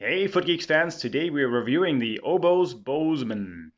Hey Foot Geeks fans, today we are reviewing the Oboz Bozeman.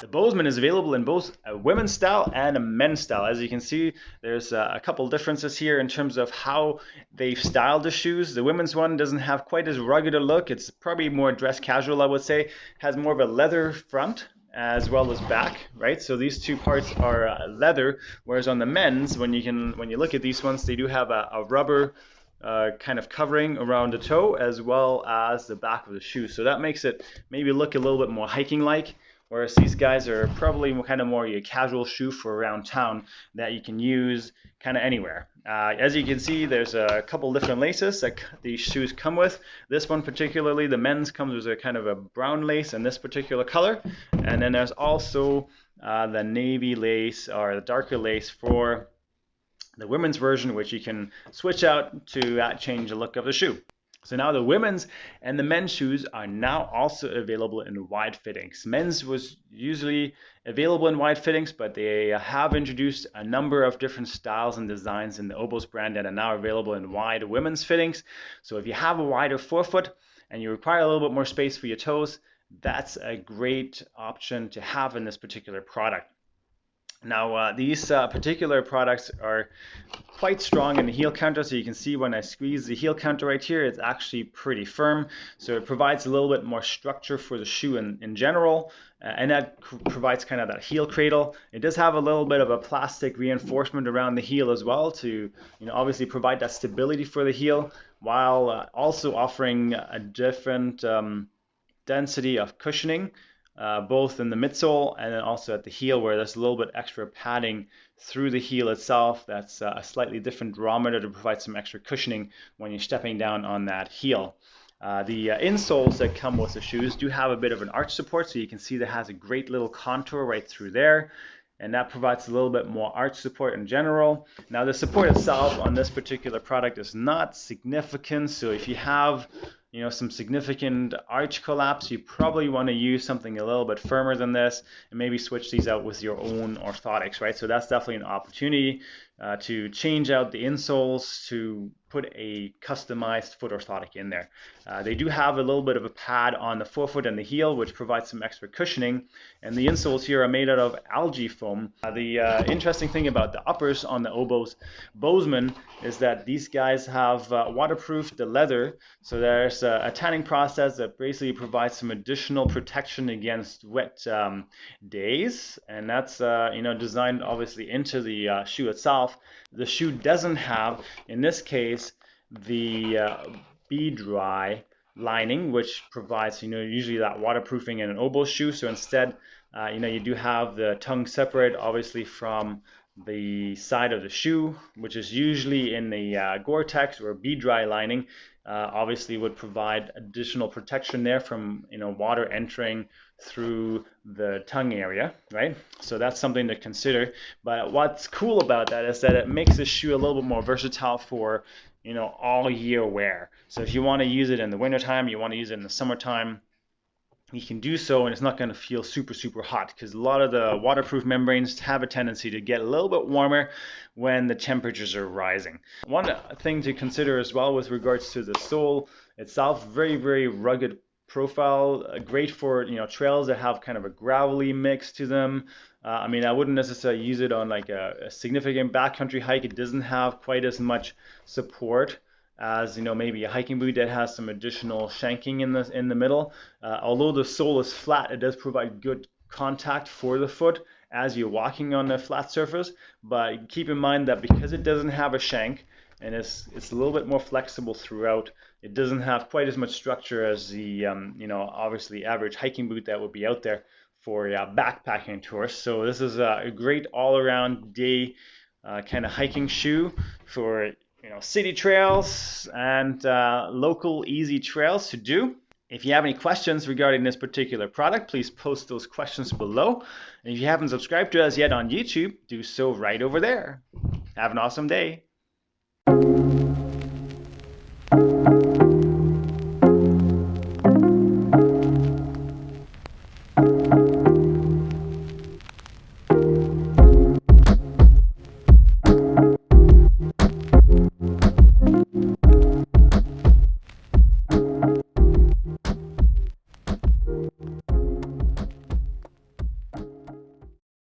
The Bozeman is available in both a women's style and a men's style. As you can see, there's a couple differences here in terms of how they've styled the shoes. The women's one doesn't have quite as rugged a look. It's probably more dress casual, I would say. Has more of a leather front as well as back, right? So these two parts are leather, whereas on the men's, when you look at these ones, they do have a rubber kind of covering around the toe as well as the back of the shoe. So that makes it maybe look a little bit more hiking-like, whereas these guys are probably kind of more a casual shoe for around town that you can use kind of anywhere. As you can see, there's a couple different laces that these shoes come with. This one particularly, the men's, comes with a kind of a brown lace in this particular color. And then there's also the navy lace or the darker lace for the women's version, which you can switch out to change the look of the shoe. So now the women's and the men's shoes are now also available in wide fittings. Men's was usually available in wide fittings, but they have introduced a number of different styles and designs in the Oboz brand that are now available in wide women's fittings. So if you have a wider forefoot and you require a little bit more space for your toes, that's a great option to have in this particular product. Now these particular products are quite strong in the heel counter, so you can see when I squeeze the heel counter right here, it's actually pretty firm. So it provides a little bit more structure for the shoe in general, and that provides kind of that heel cradle. It does have a little bit of a plastic reinforcement around the heel as well to obviously provide that stability for the heel, while also offering a different density of cushioning. Both in the midsole and then also at the heel, where there's a little bit extra padding through the heel itself. That's a slightly different durometer to provide some extra cushioning when you're stepping down on that heel. The insoles that come with the shoes do have a bit of an arch support, so you can see that has a great little contour right through there, and that provides a little bit more arch support in general. Now the support itself on this particular product is not significant, so if you have some significant arch collapse, you probably want to use something a little bit firmer than this and maybe switch these out with your own orthotics, right? So that's definitely an opportunity to change out the insoles to put a customized foot orthotic in there. They do have a little bit of a pad on the forefoot and the heel, which provides some extra cushioning, and the insoles here are made out of algae foam. The interesting thing about the uppers on the Oboz Bozeman is that these guys have waterproofed the leather, so there's a tanning process that basically provides some additional protection against wet days, and that's designed obviously into the shoe itself. The shoe doesn't have, in this case, the Be Dry lining, which provides usually that waterproofing in an Oboz shoe. So instead, you do have the tongue separate, obviously, from the side of the shoe, which is usually in the Gore-Tex or Be Dry lining. Obviously would provide additional protection there from water entering through the tongue area, right? So that's something to consider. But what's cool about that is that it makes the shoe a little bit more versatile for all year wear. So if you want to use it in the wintertime, you want to use it in the summertime, you can do so, and it's not going to feel super hot, because a lot of the waterproof membranes have a tendency to get a little bit warmer when the temperatures are rising. One thing to consider as well with regards to the sole itself, very rugged profile, great for trails that have kind of a gravelly mix to them. I wouldn't necessarily use it on like a significant backcountry hike. It doesn't have quite as much support as maybe a hiking boot that has some additional shanking in the middle. Although the sole is flat, it does provide good contact for the foot as you're walking on a flat surface. But keep in mind that because it doesn't have a shank and it's a little bit more flexible throughout, it doesn't have quite as much structure as the obviously average hiking boot that would be out there for backpacking tours. So this is a great all-around day kind of hiking shoe for city trails and local easy trails to do. If you have any questions regarding this particular product, please post those questions below. And if you haven't subscribed to us yet on YouTube, do so right over there. Have an awesome day.